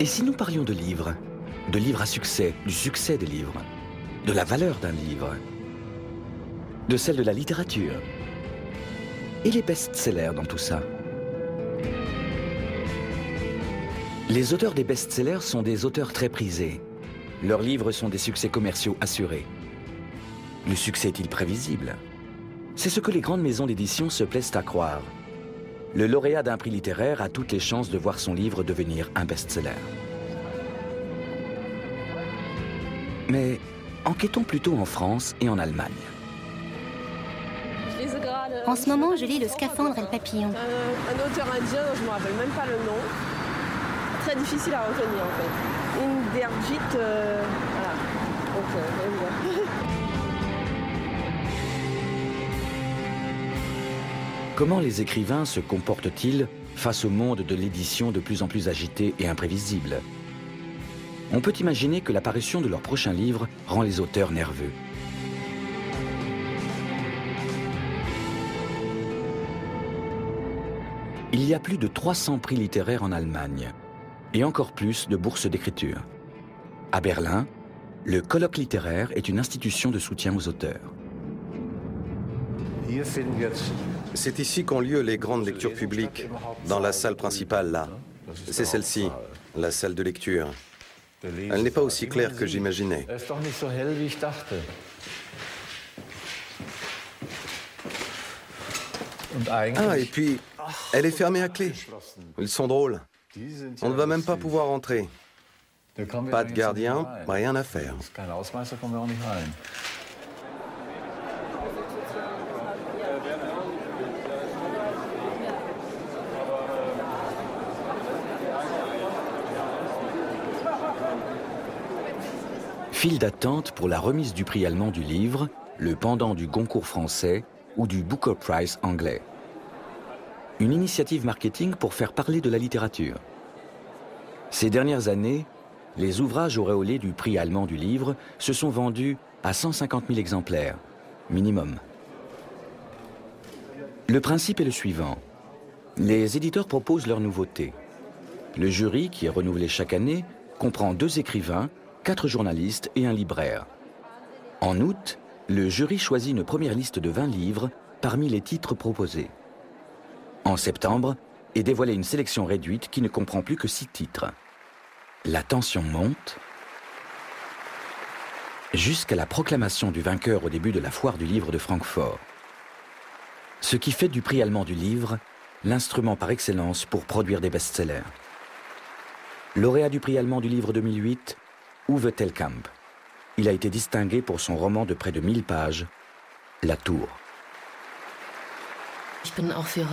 Et si nous parlions de livres à succès, du succès des livres, de la valeur d'un livre, de celle de la littérature, et les best-sellers dans tout ça? Les auteurs des best-sellers sont des auteurs très prisés. Leurs livres sont des succès commerciaux assurés. Le succès est-il prévisible? C'est ce que les grandes maisons d'édition se plaisent à croire. Le lauréat d'un prix littéraire a toutes les chances de voir son livre devenir un best-seller. Mais enquêtons plutôt en France et en Allemagne. En ce moment, je lis Le Scaphandre et le Papillon. Un auteur indien dont je ne me rappelle même pas le nom. Très difficile à retenir en fait. Inderjit, voilà. Donc, Comment les écrivains se comportent-ils face au monde de l'édition de plus en plus agité et imprévisible? On peut imaginer que l'apparition de leur prochain livre rend les auteurs nerveux. Il y a plus de 300 prix littéraires en Allemagne et encore plus de bourses d'écriture. À Berlin, le colloque littéraire est une institution de soutien aux auteurs. C'est ici qu'ont lieu les grandes lectures publiques, dans la salle principale là. C'est celle-ci, la salle de lecture. Elle n'est pas aussi claire que j'imaginais. Ah, et puis, elle est fermée à clé. Ils sont drôles. On ne va même pas pouvoir entrer. Pas de gardien, rien à faire. File d'attente pour la remise du prix allemand du livre, le pendant du Goncourt français ou du Booker Prize anglais. Une initiative marketing pour faire parler de la littérature. Ces dernières années, les ouvrages auréolés du prix allemand du livre se sont vendus à 150 000 exemplaires, minimum. Le principe est le suivant. Les éditeurs proposent leurs nouveautés. Le jury, qui est renouvelé chaque année, comprend 2 écrivains, 4 journalistes et un libraire. En août, le jury choisit une première liste de 20 livres parmi les titres proposés. En septembre est dévoilée une sélection réduite qui ne comprend plus que 6 titres. La tension monte jusqu'à la proclamation du vainqueur au début de la foire du livre de Francfort. Ce qui fait du prix allemand du livre l'instrument par excellence pour produire des best-sellers. Lauréat du prix allemand du livre 2008, Uwe Tellkamp. Il a été distingué pour son roman de près de 1000 pages, La Tour.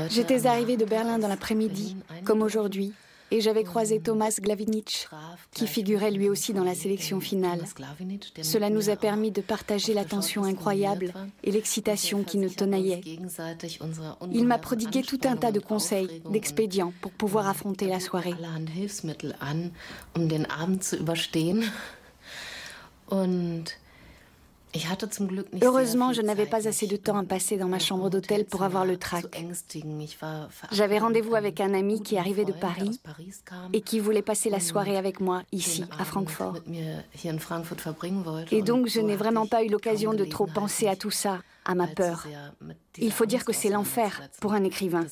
J'étais arrivée de Berlin dans l'après-midi, comme aujourd'hui, et j'avais croisé Thomas Glavinitsch, qui figurait lui aussi dans la sélection finale. Cela nous a permis de partager la tension incroyable et l'excitation qui nous tenaillait. Il m'a prodigué tout un tas de conseils, d'expédients pour pouvoir affronter la soirée. Heureusement, je n'avais pas assez de temps à passer dans ma chambre d'hôtel pour avoir le trac. J'avais rendez-vous avec un ami qui arrivait de Paris et qui voulait passer la soirée avec moi ici, à Francfort. Et donc, je n'ai vraiment pas eu l'occasion de trop penser à tout ça, à ma peur. Il faut dire que c'est l'enfer pour un écrivain.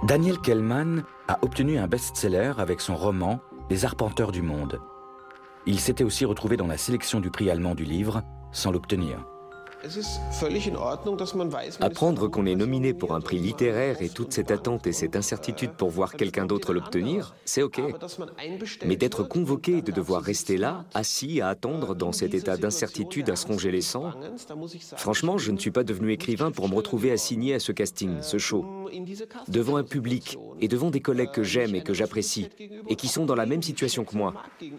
Daniel Kehlmann a obtenu un best-seller avec son roman « Les arpenteurs du monde ». Il s'était aussi retrouvé dans la sélection du prix allemand du livre sans l'obtenir. Apprendre qu'on est nominé pour un prix littéraire et toute cette attente et cette incertitude pour voir quelqu'un d'autre l'obtenir, c'est ok. Mais d'être convoqué et de devoir rester là, assis à attendre dans cet état d'incertitude à se ronger les sangs, franchement, je ne suis pas devenu écrivain pour me retrouver assigné à ce casting, ce show. Devant un public et devant des collègues que j'aime et que j'apprécie et qui sont dans la même situation que moi,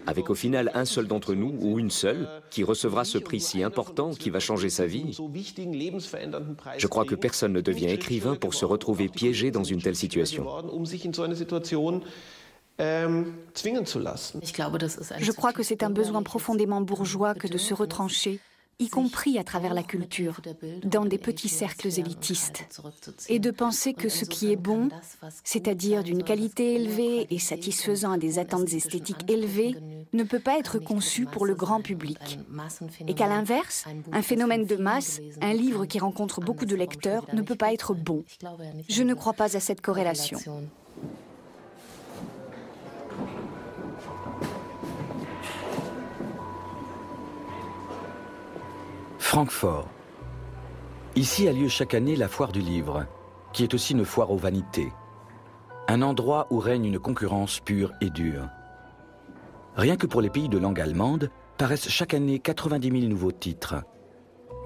avec au final un seul d'entre nous ou une seule qui recevra ce prix si important qui va changer sa vie. Je crois que personne ne devient écrivain pour se retrouver piégé dans une telle situation. Je crois que c'est un besoin profondément bourgeois que de se retrancher, y compris à travers la culture, dans des petits cercles élitistes, et de penser que ce qui est bon, c'est-à-dire d'une qualité élevée et satisfaisant à des attentes esthétiques élevées, ne peut pas être conçu pour le grand public. Et qu'à l'inverse, un phénomène de masse, un livre qui rencontre beaucoup de lecteurs, ne peut pas être bon. Je ne crois pas à cette corrélation. Francfort. Ici a lieu chaque année la foire du livre, qui est aussi une foire aux vanités. Un endroit où règne une concurrence pure et dure. Rien que pour les pays de langue allemande, paraissent chaque année 90 000 nouveaux titres.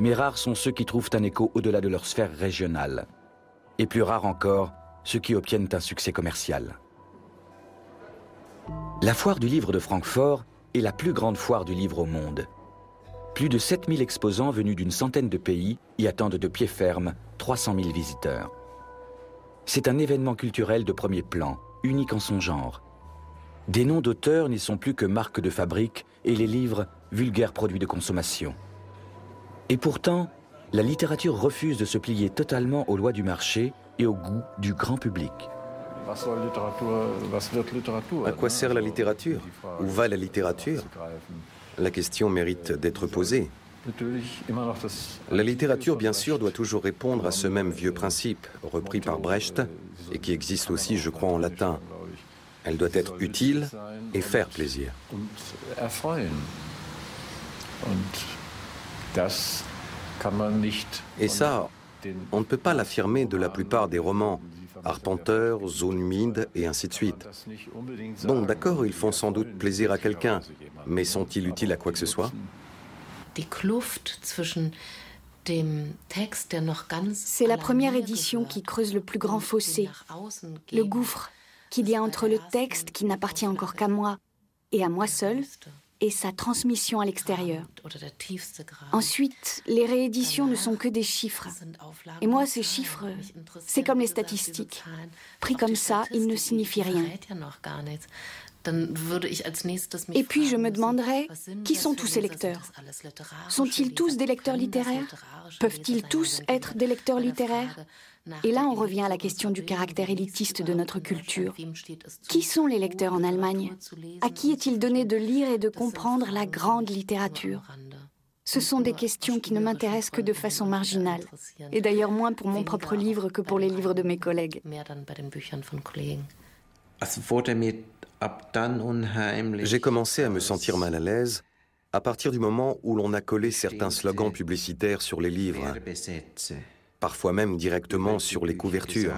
Mais rares sont ceux qui trouvent un écho au-delà de leur sphère régionale. Et plus rares encore, ceux qui obtiennent un succès commercial. La foire du livre de Francfort est la plus grande foire du livre au monde. Plus de 7000 exposants venus d'une centaine de pays y attendent de pied ferme 300 000 visiteurs. C'est un événement culturel de premier plan, unique en son genre. Des noms d'auteurs n'y sont plus que marques de fabrique et les livres, vulgaires produits de consommation. Et pourtant, la littérature refuse de se plier totalement aux lois du marché et au goût du grand public. À quoi sert la littérature? Où va la littérature? La question mérite d'être posée. La littérature, bien sûr, doit toujours répondre à ce même vieux principe, repris par Brecht, et qui existe aussi, je crois, en latin. Elle doit être utile et faire plaisir. Et ça, on ne peut pas l'affirmer de la plupart des romans, Arpenteur, Zone humide et ainsi de suite. Bon, d'accord, ils font sans doute plaisir à quelqu'un, mais sont-ils utiles à quoi que ce soit? C'est la première édition qui creuse le plus grand fossé, le gouffre qu'il y a entre le texte qui n'appartient encore qu'à moi et à moi seul, et sa transmission à l'extérieur. Ensuite, les rééditions ne sont que des chiffres. Et moi, ces chiffres, c'est comme les statistiques. Pris comme ça, ils ne signifient rien. Et puis je me demanderais, qui sont tous ces lecteurs? Sont-ils tous des lecteurs littéraires? Peuvent-ils tous être des lecteurs littéraires? Et là, on revient à la question du caractère élitiste de notre culture. Qui sont les lecteurs en Allemagne? À qui est-il donné de lire et de comprendre la grande littérature? Ce sont des questions qui ne m'intéressent que de façon marginale, et d'ailleurs moins pour mon propre livre que pour les livres de mes collègues. J'ai commencé à me sentir mal à l'aise à partir du moment où l'on a collé certains slogans publicitaires sur les livres, parfois même directement sur les couvertures,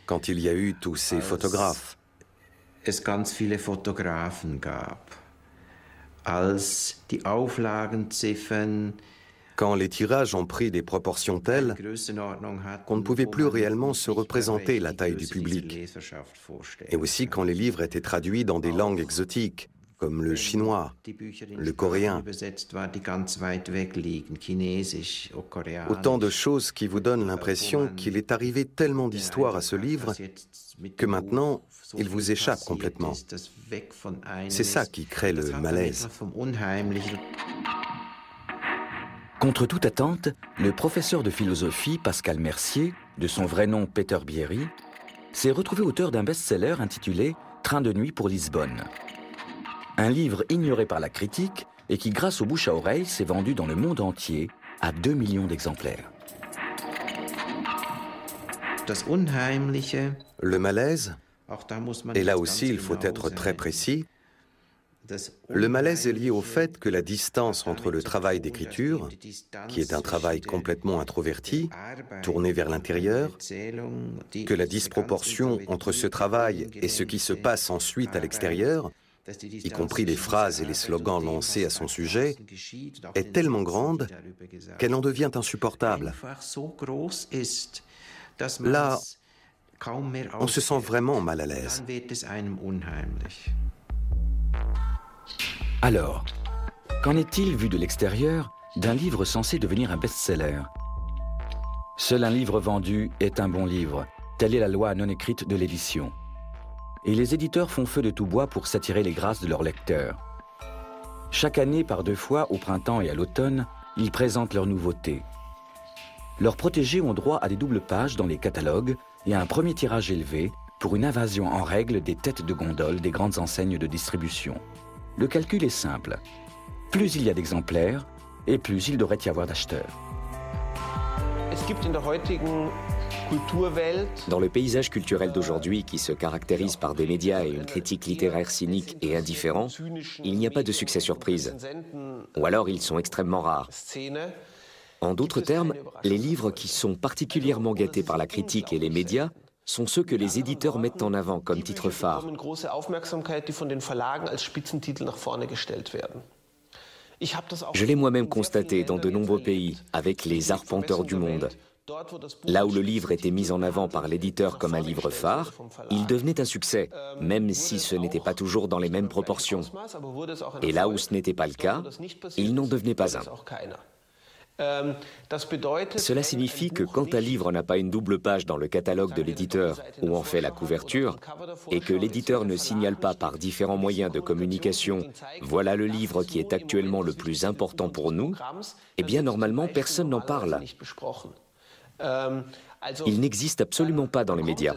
quand il y a eu tous ces photographes. Quand les tirages ont pris des proportions telles qu'on ne pouvait plus réellement se représenter la taille du public, et aussi quand les livres étaient traduits dans des langues exotiques, comme le chinois, le coréen. Autant de choses qui vous donnent l'impression qu'il est arrivé tellement d'histoires à ce livre que maintenant, il vous échappe complètement. C'est ça qui crée le malaise. Contre toute attente, le professeur de philosophie Pascal Mercier, de son vrai nom Peter Bierry, s'est retrouvé auteur d'un best-seller intitulé « Train de nuit pour Lisbonne ». Un livre ignoré par la critique et qui, grâce au bouche à oreille, s'est vendu dans le monde entier à 2 millions d'exemplaires. Le malaise, et là aussi il faut être très précis, le malaise est lié au fait que la distance entre le travail d'écriture, qui est un travail complètement introverti, tourné vers l'intérieur, que la disproportion entre ce travail et ce qui se passe ensuite à l'extérieur, y compris les phrases et les slogans lancés à son sujet, est tellement grande qu'elle en devient insupportable. Là, on se sent vraiment mal à l'aise. Alors, qu'en est-il, vu de l'extérieur, d'un livre censé devenir un best-seller? Seul un livre vendu est un bon livre, telle est la loi non écrite de l'édition. Et les éditeurs font feu de tout bois pour s'attirer les grâces de leurs lecteurs. Chaque année, par 2 fois, au printemps et à l'automne, ils présentent leurs nouveautés. Leurs protégés ont droit à des doubles pages dans les catalogues et à un premier tirage élevé pour une invasion en règle des têtes de gondole des grandes enseignes de distribution. Le calcul est simple. Plus il y a d'exemplaires, et plus il devrait y avoir d'acheteurs. Dans le paysage culturel d'aujourd'hui, qui se caractérise par des médias et une critique littéraire cynique et indifférent, il n'y a pas de succès surprise. Ou alors ils sont extrêmement rares. En d'autres termes, les livres qui sont particulièrement gâtés par la critique et les médias sont ceux que les éditeurs mettent en avant comme titre phare. Je l'ai moi-même constaté dans de nombreux pays, avec les arpenteurs du monde. Là où le livre était mis en avant par l'éditeur comme un livre phare, il devenait un succès, même si ce n'était pas toujours dans les mêmes proportions. Et là où ce n'était pas le cas, il n'en devenait pas un. Cela signifie que quand un livre n'a pas une double page dans le catalogue de l'éditeur ou en fait la couverture, et que l'éditeur ne signale pas par différents moyens de communication « voilà le livre qui est actuellement le plus important pour nous », eh bien normalement personne n'en parle. Il n'existe absolument pas dans les médias.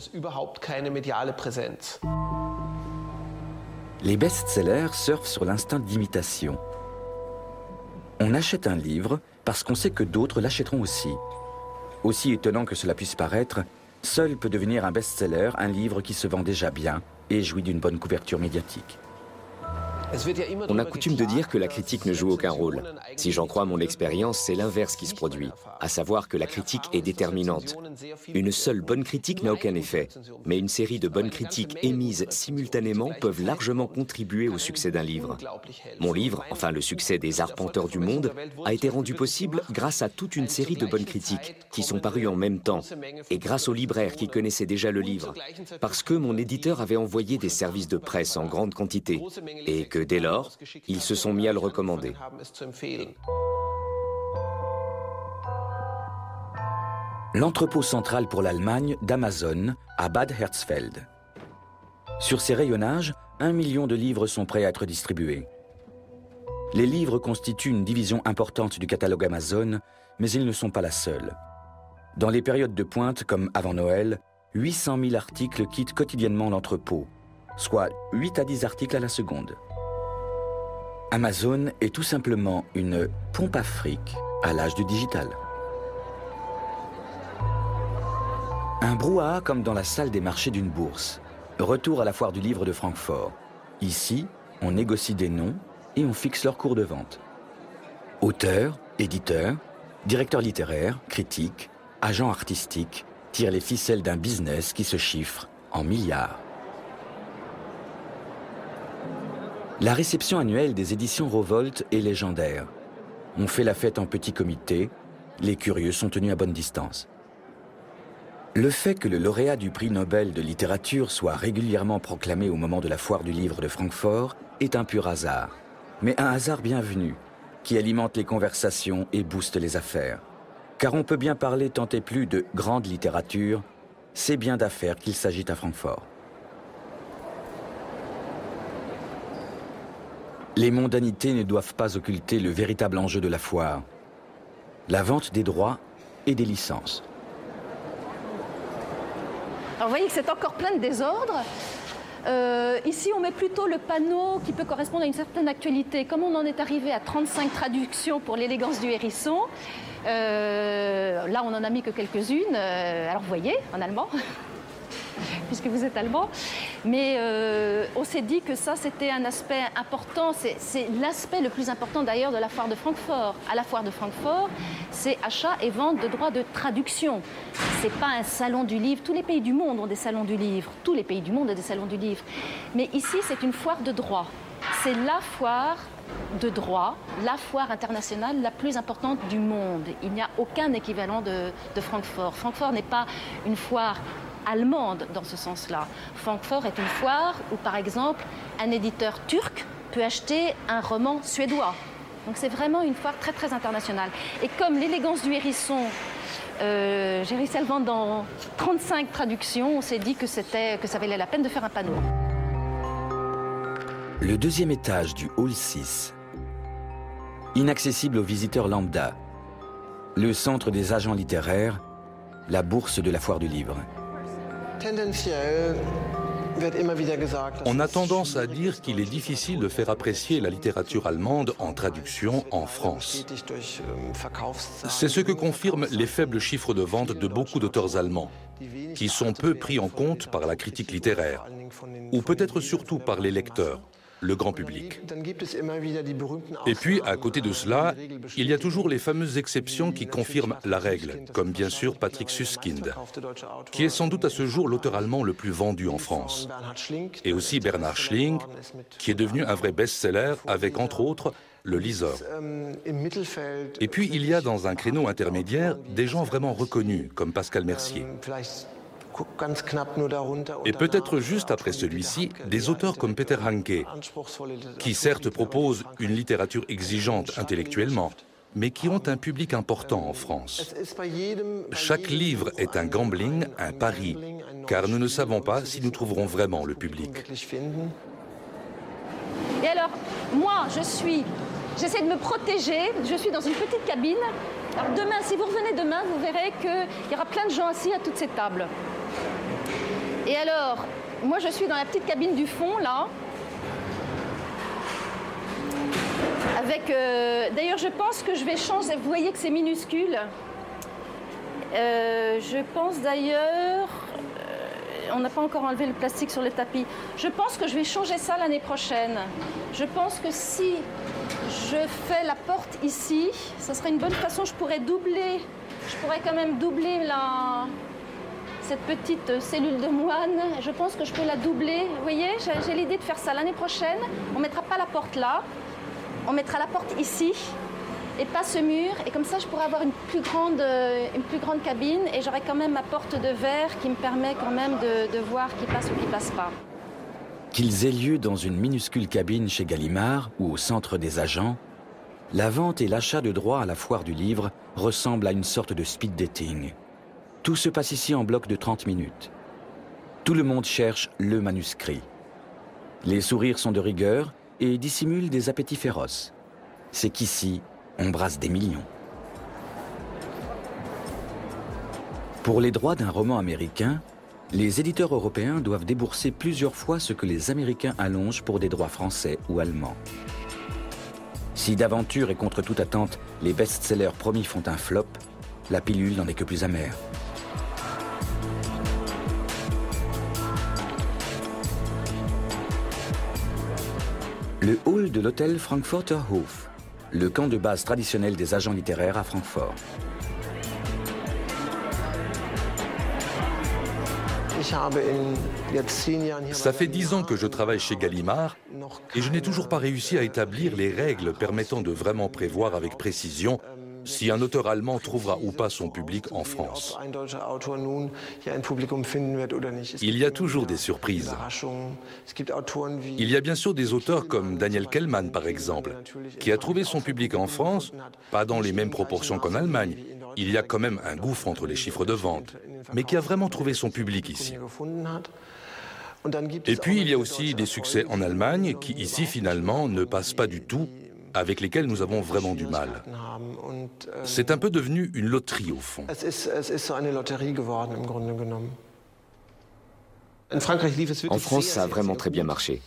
Les best-sellers surfent sur l'instinct d'imitation. On achète un livre parce qu'on sait que d'autres l'achèteront aussi. Aussi étonnant que cela puisse paraître, seul peut devenir un best-seller un livre qui se vend déjà bien et jouit d'une bonne couverture médiatique. On a coutume de dire que la critique ne joue aucun rôle. Si j'en crois mon expérience, c'est l'inverse qui se produit, à savoir que la critique est déterminante. Une seule bonne critique n'a aucun effet, mais une série de bonnes critiques émises simultanément peuvent largement contribuer au succès d'un livre. Mon livre, enfin le succès des arpenteurs du monde, a été rendu possible grâce à toute une série de bonnes critiques qui sont parues en même temps, et grâce aux libraires qui connaissaient déjà le livre, parce que mon éditeur avait envoyé des services de presse en grande quantité, et que dès lors, ils se sont mis à le recommander. L'entrepôt central pour l'Allemagne d'Amazon à Bad Hersfeld. Sur ces rayonnages, 1 million de livres sont prêts à être distribués. Les livres constituent une division importante du catalogue Amazon, mais ils ne sont pas la seule. Dans les périodes de pointe, comme avant Noël, 800 000 articles quittent quotidiennement l'entrepôt, soit 8 à 10 articles à la seconde. Amazon est tout simplement une pompe à fric à l'âge du digital. Un brouhaha comme dans la salle des marchés d'une bourse. Retour à la foire du livre de Francfort. Ici, on négocie des noms et on fixe leur cours de vente. Auteurs, éditeurs, directeurs littéraires, critiques, agents artistiques tirent les ficelles d'un business qui se chiffre en milliards. La réception annuelle des éditions Rowohlt est légendaire. On fait la fête en petit comité, les curieux sont tenus à bonne distance. Le fait que le lauréat du prix Nobel de littérature soit régulièrement proclamé au moment de la foire du livre de Francfort est un pur hasard, mais un hasard bienvenu, qui alimente les conversations et booste les affaires. Car on peut bien parler tant et plus de grande littérature, c'est bien d'affaires qu'il s'agit à Francfort. Les mondanités ne doivent pas occulter le véritable enjeu de la foire, la vente des droits et des licences. Alors vous voyez que c'est encore plein de désordre. Ici, on met plutôt le panneau qui peut correspondre à une certaine actualité. Comme on en est arrivé à 35 traductions pour l'élégance du hérisson, là on en a mis que quelques-unes. Alors vous voyez, en allemand, puisque vous êtes allemand. Mais on s'est dit que ça, c'était un aspect important. C'est l'aspect le plus important d'ailleurs de la foire de Francfort. À la foire de Francfort, c'est achat et vente de droits de traduction. C'est pas un salon du livre. Tous les pays du monde ont des salons du livre. Tous les pays du monde ont des salons du livre. Mais ici, c'est une foire de droit. C'est la foire de droit, la foire internationale la plus importante du monde. Il n'y a aucun équivalent de Francfort. Francfort n'est pas une foire allemande dans ce sens-là. Francfort est une foire où, par exemple, un éditeur turc peut acheter un roman suédois. Donc c'est vraiment une foire très très internationale. Et comme l'élégance du hérisson, j'ai réussi à le vendre dans 35 traductions, on s'est dit que ça valait la peine de faire un panneau. Le deuxième étage du Hall 6 inaccessible aux visiteurs lambda. Le centre des agents littéraires, la bourse de la foire du livre. On a tendance à dire qu'il est difficile de faire apprécier la littérature allemande en traduction en France. C'est ce que confirment les faibles chiffres de vente de beaucoup d'auteurs allemands, qui sont peu pris en compte par la critique littéraire, ou peut-être surtout par les lecteurs, le grand public. Et puis, à côté de cela, il y a toujours les fameuses exceptions qui confirment la règle, comme bien sûr Patrick Süskind, qui est sans doute à ce jour l'auteur allemand le plus vendu en France. Et aussi Bernhard Schling, qui est devenu un vrai best-seller avec, entre autres, Le Liseur. Et puis, il y a dans un créneau intermédiaire des gens vraiment reconnus, comme Pascal Mercier. Et peut-être juste après celui-ci, des auteurs comme Peter Hanke, qui certes proposent une littérature exigeante intellectuellement, mais qui ont un public important en France. Chaque livre est un gambling, un pari, car nous ne savons pas si nous trouverons vraiment le public. Et alors, moi, j'essaie de me protéger, je suis dans une petite cabine. Alors demain, si vous revenez demain, vous verrez qu'il y aura plein de gens assis à toutes ces tables. Et alors, moi je suis dans la petite cabine du fond, là. Avec, d'ailleurs, je pense que je vais changer, vous voyez que c'est minuscule. Je pense d'ailleurs, on n'a pas encore enlevé le plastique sur le tapis. Je pense que je vais changer ça l'année prochaine. Je pense que si je fais la porte ici, ça serait une bonne façon, je pourrais quand même doubler cette petite cellule de moine. Je pense que je peux la doubler. Vous voyez, j'ai l'idée de faire ça l'année prochaine. On ne mettra pas la porte là, on mettra la porte ici et pas ce mur. Et comme ça, je pourrais avoir une plus grande cabine et j'aurai quand même ma porte de verre qui me permet quand même de voir qui passe ou qui ne passe pas. Qu'ils aient lieu dans une minuscule cabine chez Gallimard ou au centre des agents, la vente et l'achat de droits à la foire du livre ressemblent à une sorte de speed dating. Tout se passe ici en bloc de 30 minutes. Tout le monde cherche le manuscrit. Les sourires sont de rigueur et dissimulent des appétits féroces. C'est qu'ici, on brasse des millions. Pour les droits d'un roman américain, les éditeurs européens doivent débourser plusieurs fois ce que les Américains allongent pour des droits français ou allemands. Si d'aventure et contre toute attente, les best-sellers promis font un flop, la pilule n'en est que plus amère. Le hall de l'hôtel Frankfurter Hof, le camp de base traditionnel des agents littéraires à Francfort. Ça fait 10 ans que je travaille chez Gallimard et je n'ai toujours pas réussi à établir les règles permettant de vraiment prévoir avec précision si un auteur allemand trouvera ou pas son public en France. Il y a toujours des surprises. Il y a bien sûr des auteurs comme Daniel Kehlmann, par exemple, qui a trouvé son public en France, pas dans les mêmes proportions qu'en Allemagne. Il y a quand même un gouffre entre les chiffres de vente, mais qui a vraiment trouvé son public ici. Et puis il y a aussi des succès en Allemagne qui ici finalement ne passent pas du tout, avec lesquels nous avons vraiment du mal. C'est un peu devenu une loterie au fond. En France, ça a vraiment très bien marché.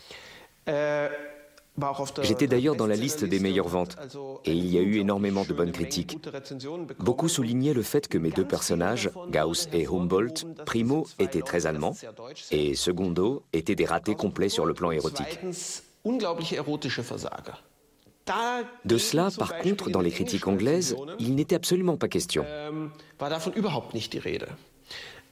J'étais d'ailleurs dans la liste des meilleures ventes, et il y a eu énormément de bonnes critiques. Beaucoup soulignaient le fait que mes deux personnages, Gauss et Humboldt, primo étaient très allemands, et secondo étaient des ratés complets sur le plan érotique. De cela, par contre, dans les critiques anglaises, il n'était absolument pas question.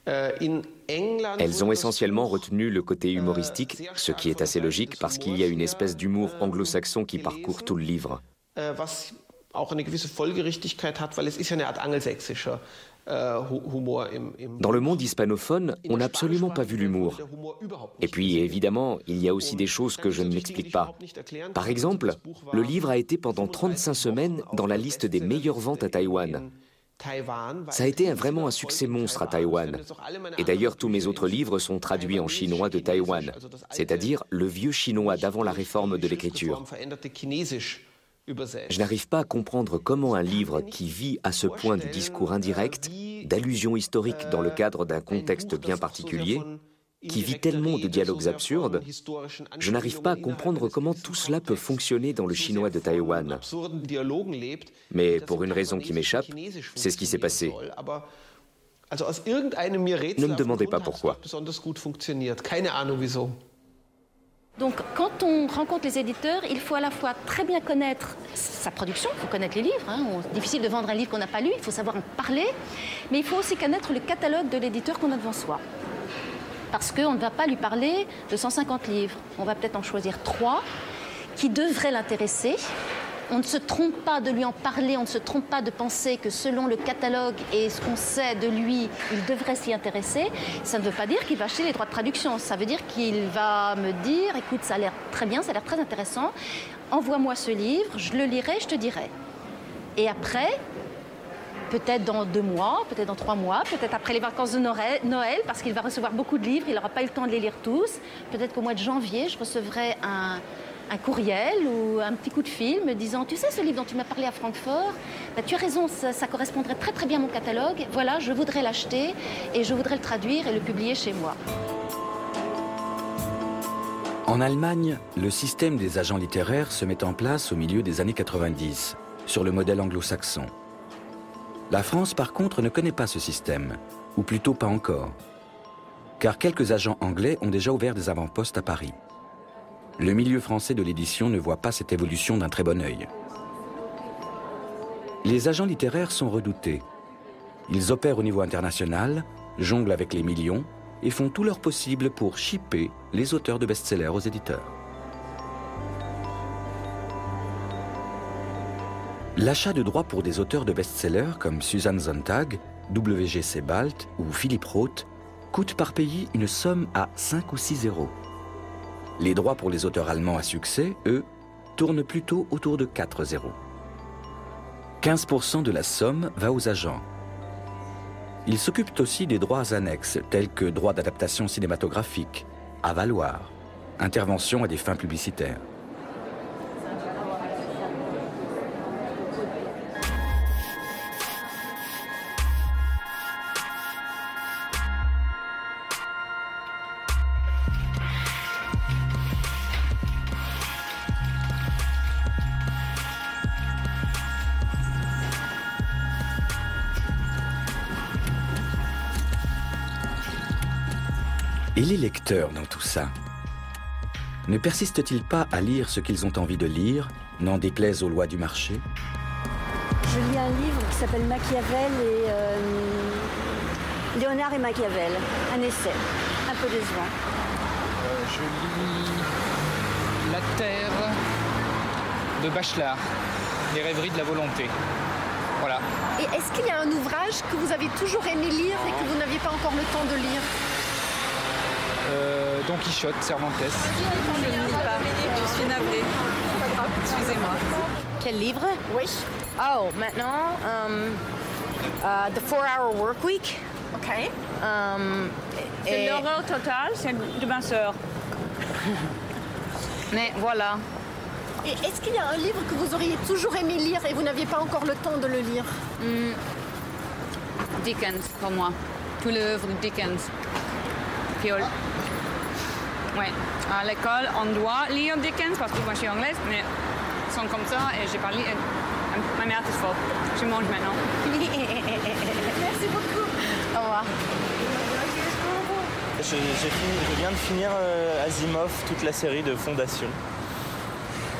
Elles ont essentiellement retenu le côté humoristique, ce qui est assez logique parce qu'il y a une espèce d'humour anglo-saxon qui parcourt tout le livre. Dans le monde hispanophone, on n'a absolument pas vu l'humour. Et puis, évidemment, il y a aussi des choses que je ne m'explique pas. Par exemple, le livre a été pendant 35 semaines dans la liste des meilleures ventes à Taïwan. Ça a été vraiment un succès monstre à Taïwan. Et d'ailleurs, tous mes autres livres sont traduits en chinois de Taïwan, c'est-à-dire le vieux chinois d'avant la réforme de l'écriture. Je n'arrive pas à comprendre comment un livre qui vit à ce point du discours indirect, d'allusions historiques dans le cadre d'un contexte bien particulier, qui vit tellement de dialogues absurdes, je n'arrive pas à comprendre comment tout cela peut fonctionner dans le chinois de Taïwan. Mais pour une raison qui m'échappe, c'est ce qui s'est passé. Ne me demandez pas pourquoi. Donc, quand on rencontre les éditeurs, il faut à la fois très bien connaître sa production, il faut connaître les livres. C'est difficile de vendre un livre qu'on n'a pas lu, il faut savoir en parler. Mais il faut aussi connaître le catalogue de l'éditeur qu'on a devant soi. Parce qu'on ne va pas lui parler de 150 livres. On va peut-être en choisir 3 qui devraient l'intéresser. On ne se trompe pas de lui en parler, on ne se trompe pas de penser que selon le catalogue et ce qu'on sait de lui, il devrait s'y intéresser. Ça ne veut pas dire qu'il va acheter les droits de traduction. Ça veut dire qu'il va me dire, écoute, ça a l'air très bien, ça a l'air très intéressant, envoie-moi ce livre, je le lirai, je te dirai. Et après, peut-être dans 2 mois, peut-être dans 3 mois, peut-être après les vacances de Noël, parce qu'il va recevoir beaucoup de livres, il n'aura pas eu le temps de les lire tous. Peut-être qu'au mois de janvier, je recevrai un courriel ou un petit coup de fil me disant « Tu sais, ce livre dont tu m'as parlé à Francfort, tu as raison, ça correspondrait très très bien à mon catalogue. Voilà, je voudrais l'acheter et je voudrais le traduire et le publier chez moi. » En Allemagne, le système des agents littéraires se met en place au milieu des années 90, sur le modèle anglo-saxon. La France, par contre, ne connaît pas ce système, ou plutôt pas encore, car quelques agents anglais ont déjà ouvert des avant-postes à Paris. Le milieu français de l'édition ne voit pas cette évolution d'un très bon œil. Les agents littéraires sont redoutés. Ils opèrent au niveau international, jonglent avec les millions et font tout leur possible pour shipper les auteurs de best-sellers aux éditeurs. L'achat de droits pour des auteurs de best-sellers comme Susan Sontag, W.G. Sebald ou Philippe Roth coûte par pays une somme à 5 ou 6 euros. Les droits pour les auteurs allemands à succès, eux, tournent plutôt autour de 4 euros. 15% de la somme va aux agents. Ils s'occupent aussi des droits annexes, tels que droits d'adaptation cinématographique, avaloir, intervention à des fins publicitaires. Et les lecteurs dans tout ça? Ne persistent-ils pas à lire ce qu'ils ont envie de lire, n'en déplaise aux lois du marché? Je lis un livre qui s'appelle Machiavel et Léonard et Machiavel, un essai, un peu décevant. Je lis La Terre de Bachelard, Les rêveries de la volonté. Voilà. Et est-ce qu'il y a un ouvrage que vous avez toujours aimé lire et que vous n'aviez pas encore le temps de lire? Don Quichotte, Cervantes. Je ne lis pas, je suis navrée. Excusez-moi. Quel livre? Oui. Oh, maintenant, The 4-Hour Workweek. OK. C'est l'horreur totale, c'est de ma sœur. Mais voilà. Et est-ce qu'il y a un livre que vous auriez toujours aimé lire et vous n'aviez pas encore le temps de le lire? Dickens, pour moi. Tout l'œuvre de Dickens. Fiole. Ouais. À l'école, on doit lire Dickens parce que moi je suis anglaise, mais ils sont comme ça et j'ai pas lu. Ma mère est forte. Je mange maintenant. Merci beaucoup. Au revoir. Je viens de finir Asimov, toute la série de Fondation.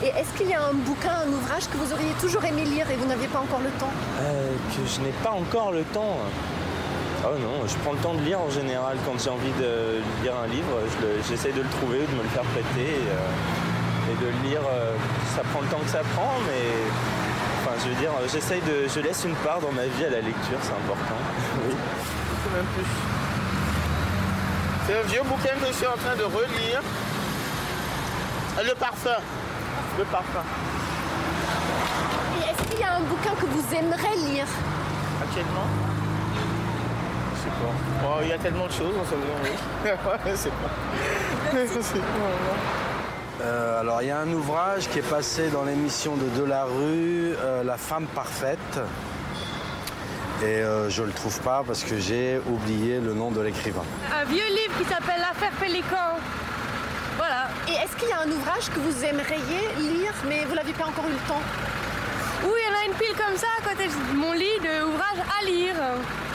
Et est-ce qu'il y a un bouquin, un ouvrage que vous auriez toujours aimé lire et vous n'aviez pas encore le temps? Que je n'ai pas encore le temps. Oh non, je prends le temps de lire en général. Quand j'ai envie de lire un livre, j'essaie de le trouver ou de me le faire prêter et de le lire. Ça prend le temps que ça prend, mais enfin, je veux dire, je laisse une part dans ma vie à la lecture, c'est important. Oui. C'est même plus. C'est un vieux bouquin que je suis en train de relire. Le parfum. Le parfum. Et est-ce qu'il y a un bouquin que vous aimeriez lire? Actuellement? Je sais pas. Oh, il y a tellement de choses en ce moment. Je sais pas. Alors il y a un ouvrage qui est passé dans l'émission de Delarue, La femme parfaite. Et je le trouve pas parce que j'ai oublié le nom de l'écrivain. Un vieux livre qui s'appelle L'affaire Pélican. Voilà. Et est-ce qu'il y a un ouvrage que vous aimeriez lire, mais vous n'avez pas encore eu le temps? Oui, il y en a une pile comme ça à côté de mon lit d'ouvrages à lire.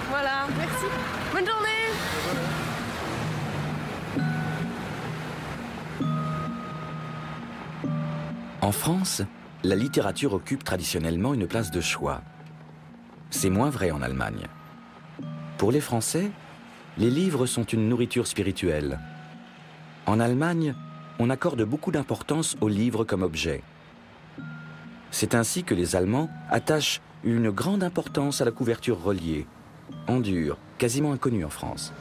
Voilà. Merci. Bonne journée. En France, la littérature occupe traditionnellement une place de choix. C'est moins vrai en Allemagne. Pour les Français, les livres sont une nourriture spirituelle. En Allemagne, on accorde beaucoup d'importance aux livres comme objet. C'est ainsi que les Allemands attachent une grande importance à la couverture reliée, en dur, quasiment inconnue en France.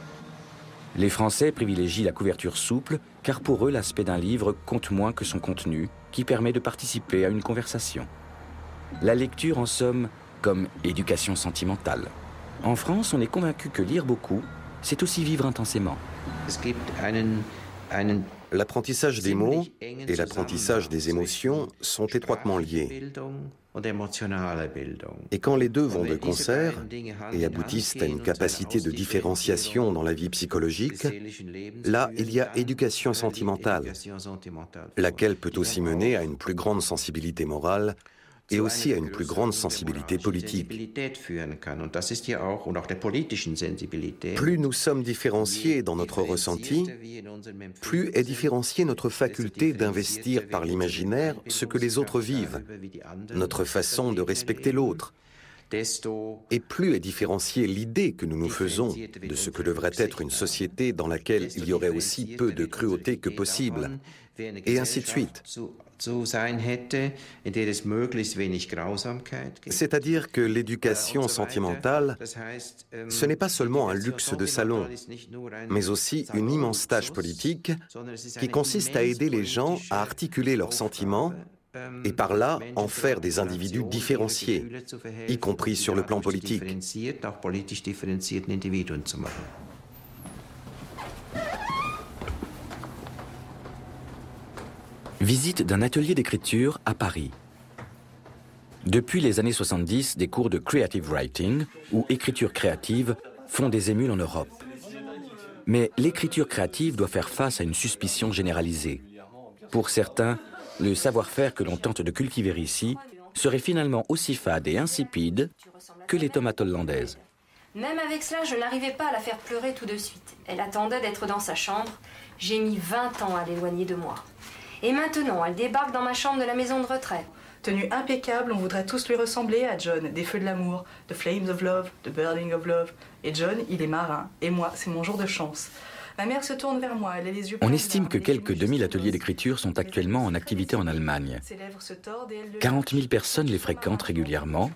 Les Français privilégient la couverture souple, car pour eux, l'aspect d'un livre compte moins que son contenu, qui permet de participer à une conversation. La lecture, en somme, comme éducation sentimentale. En France, on est convaincu que lire beaucoup, c'est aussi vivre intensément. L'apprentissage des mots et l'apprentissage des émotions sont étroitement liés. Et quand les deux vont de concert et aboutissent à une capacité de différenciation dans la vie psychologique, là, il y a éducation sentimentale, laquelle peut aussi mener à une plus grande sensibilité morale et aussi à une plus grande sensibilité politique. Plus nous sommes différenciés dans notre ressenti, plus est différenciée notre faculté d'investir par l'imaginaire ce que les autres vivent, notre façon de respecter l'autre. Et plus est différenciée l'idée que nous nous faisons de ce que devrait être une société dans laquelle il y aurait aussi peu de cruauté que possible, et ainsi de suite. C'est-à-dire que l'éducation sentimentale, ce n'est pas seulement un luxe de salon, mais aussi une immense tâche politique qui consiste à aider les gens à articuler leurs sentiments et par là en faire des individus différenciés, y compris sur le plan politique. Visite d'un atelier d'écriture à Paris. Depuis les années 70, des cours de creative writing, ou écriture créative, font des émules en Europe. Mais l'écriture créative doit faire face à une suspicion généralisée. Pour certains, le savoir-faire que l'on tente de cultiver ici serait finalement aussi fade et insipide que les tomates hollandaises. Même avec cela, je n'arrivais pas à la faire pleurer tout de suite. Elle attendait d'être dans sa chambre. J'ai mis 20 ans à l'éloigner de moi. Et maintenant, elle débarque dans ma chambre de la maison de retraite. Tenue impeccable, on voudrait tous lui ressembler à John, des Feux de l'amour, The Flames of Love, The Burning of Love. Et John, il est marin. Et moi, c'est mon jour de chance. Ma mère se tourne vers moi, elle a les yeux... On estime que quelques 2000 ateliers d'écriture sont actuellement en activité en Allemagne. 40 000 personnes les fréquentent régulièrement,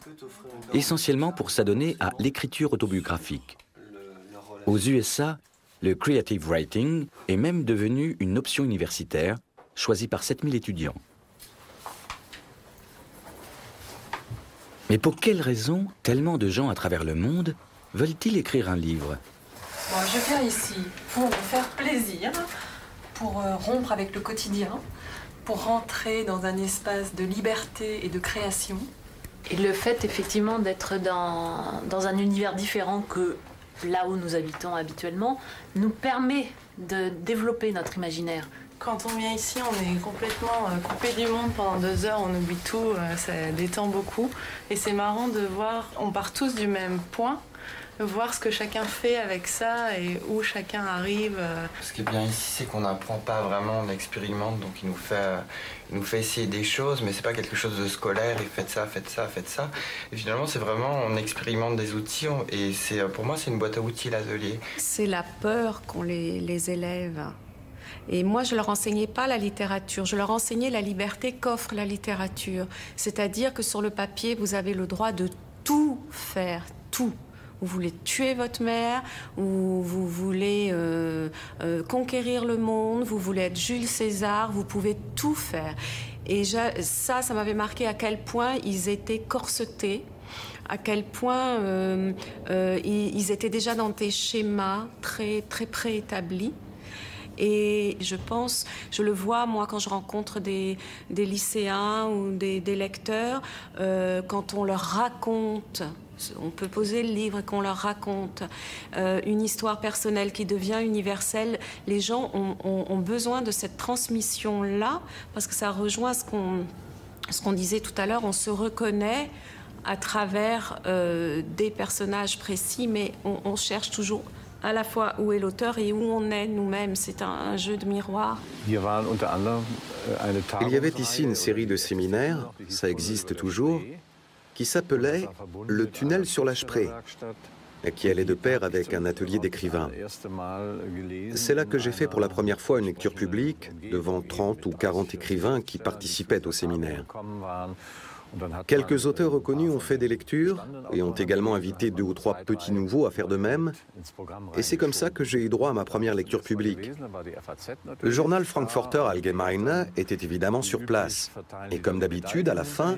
essentiellement pour s'adonner à l'écriture autobiographique. Aux USA, le creative writing est même devenu une option universitaire, choisi par 7000 étudiants. Mais pour quelles raisons tellement de gens à travers le monde veulent-ils écrire un livre? Bon, je viens ici pour me faire plaisir, pour rompre avec le quotidien, pour rentrer dans un espace de liberté et de création. Et le fait effectivement d'être dans un univers différent que là où nous habitons habituellement nous permet de développer notre imaginaire. Quand on vient ici, on est complètement coupé du monde pendant 2 heures, on oublie tout, ça détend beaucoup. Et c'est marrant de voir, on part tous du même point, voir ce que chacun fait avec ça et où chacun arrive. Ce qui est bien ici, c'est qu'on n'apprend pas vraiment, on expérimente, donc il nous fait essayer des choses, mais c'est pas quelque chose de scolaire, et faites ça, faites ça, faites ça. Et finalement, c'est vraiment, on expérimente des outils, et pour moi, c'est une boîte à outils, l'atelier. C'est la peur qu'ont les élèves. Et moi, je ne leur enseignais pas la littérature, je leur enseignais la liberté qu'offre la littérature. C'est-à-dire que sur le papier, vous avez le droit de tout faire, tout. Vous voulez tuer votre mère, ou vous voulez conquérir le monde, vous voulez être Jules César, vous pouvez tout faire. Et ça m'avait marqué à quel point ils étaient corsetés, à quel point ils étaient déjà dans des schémas très, très préétablis. Et je pense, je le vois moi quand je rencontre des lycéens ou des lecteurs, quand on leur raconte, on peut poser le livre et qu'on leur raconte une histoire personnelle qui devient universelle, les gens ont besoin de cette transmission-là, parce que ça rejoint ce qu'on disait tout à l'heure, on se reconnaît à travers des personnages précis, mais on cherche toujours à la fois où est l'auteur et où on est nous-mêmes. C'est un jeu de miroir. Il y avait ici une série de séminaires, ça existe toujours, qui s'appelait « Le tunnel sur la Spree », et qui allait de pair avec un atelier d'écrivain. C'est là que j'ai fait pour la première fois une lecture publique devant 30 ou 40 écrivains qui participaient au séminaire. Quelques auteurs reconnus ont fait des lectures et ont également invité 2 ou 3 petits nouveaux à faire de même. Et c'est comme ça que j'ai eu droit à ma première lecture publique. Le journal Frankfurter Allgemeine était évidemment sur place. Et comme d'habitude, à la fin,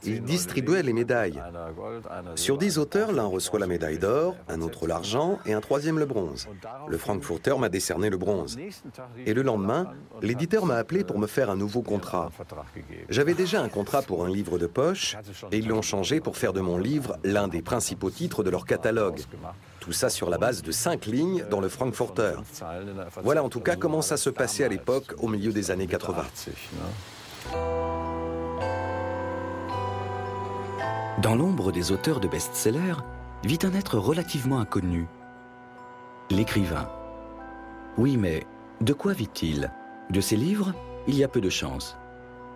il distribuait les médailles. Sur 10 auteurs, l'un reçoit la médaille d'or, un autre l'argent et un troisième le bronze. Le Frankfurter m'a décerné le bronze. Et le lendemain, l'éditeur m'a appelé pour me faire un nouveau contrat. J'avais déjà un contrat pour un livre de poche et ils l'ont changé pour faire de mon livre l'un des principaux titres de leur catalogue. Tout ça sur la base de 5 lignes dans le Frankfurter. Voilà en tout cas comment ça se passait à l'époque, au milieu des années 80. Dans l'ombre des auteurs de best-sellers vit un être relativement inconnu, l'écrivain. Oui, mais de quoi vit-il? De ses livres, il y a peu de chance.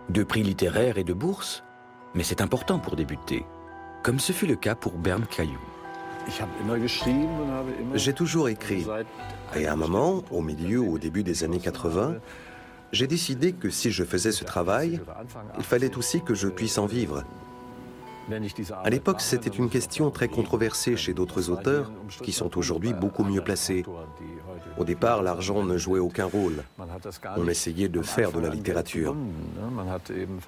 De prix littéraires et de bourses? Mais c'est important pour débuter, comme ce fut le cas pour Bernd Caillou. J'ai toujours écrit. Et à un moment, au milieu ou au début des années 80, j'ai décidé que si je faisais ce travail, il fallait aussi que je puisse en vivre. À l'époque, c'était une question très controversée chez d'autres auteurs qui sont aujourd'hui beaucoup mieux placés. Au départ, l'argent ne jouait aucun rôle. On essayait de faire de la littérature.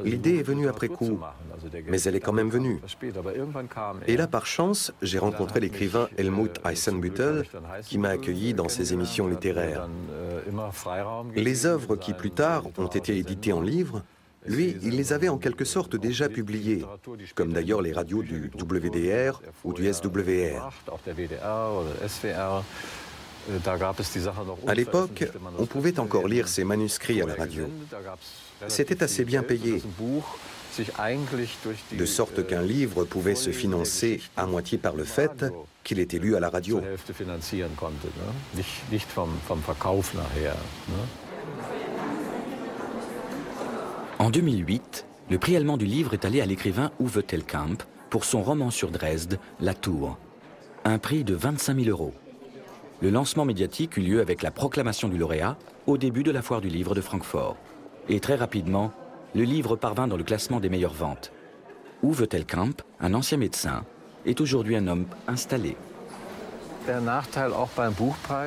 L'idée est venue après coup, mais elle est quand même venue. Et là, par chance, j'ai rencontré l'écrivain Helmut Eisenbüttel qui m'a accueilli dans ses émissions littéraires. Les œuvres qui, plus tard, ont été éditées en livres, lui, il les avait en quelque sorte déjà publiées, comme d'ailleurs les radios du WDR ou du SWR. À l'époque, on pouvait encore lire ces manuscrits à la radio. C'était assez bien payé, de sorte qu'un livre pouvait se financer à moitié par le fait qu'il était lu à la radio. En 2008, le prix allemand du livre est allé à l'écrivain Uwe Telkamp pour son roman sur Dresde, La Tour. Un prix de 25 000 €. Le lancement médiatique eut lieu avec la proclamation du lauréat au début de la foire du livre de Francfort. Et très rapidement, le livre parvint dans le classement des meilleures ventes. Uwe Telkamp, un ancien médecin, est aujourd'hui un homme installé.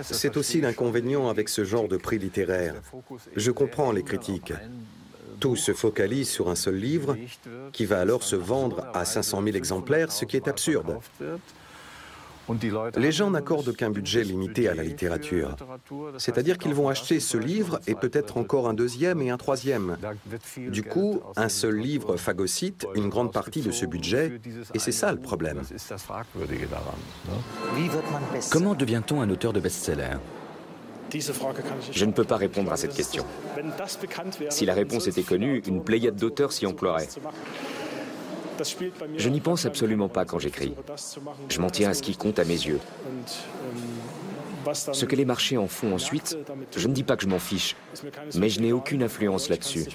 C'est aussi l'inconvénient avec ce genre de prix littéraire. Je comprends les critiques. Tout se focalise sur un seul livre qui va alors se vendre à 500 000 exemplaires, ce qui est absurde. Les gens n'accordent qu'un budget limité à la littérature. C'est-à-dire qu'ils vont acheter ce livre et peut-être encore un deuxième et un troisième. Du coup, un seul livre phagocyte une grande partie de ce budget et c'est ça le problème. Comment devient-on un auteur de best-seller ? Je ne peux pas répondre à cette question. Si la réponse était connue, une pléiade d'auteurs s'y emploierait. Je n'y pense absolument pas quand j'écris. Je m'en tiens à ce qui compte à mes yeux. Ce que les marchés en font ensuite, je ne dis pas que je m'en fiche, mais je n'ai aucune influence là-dessus.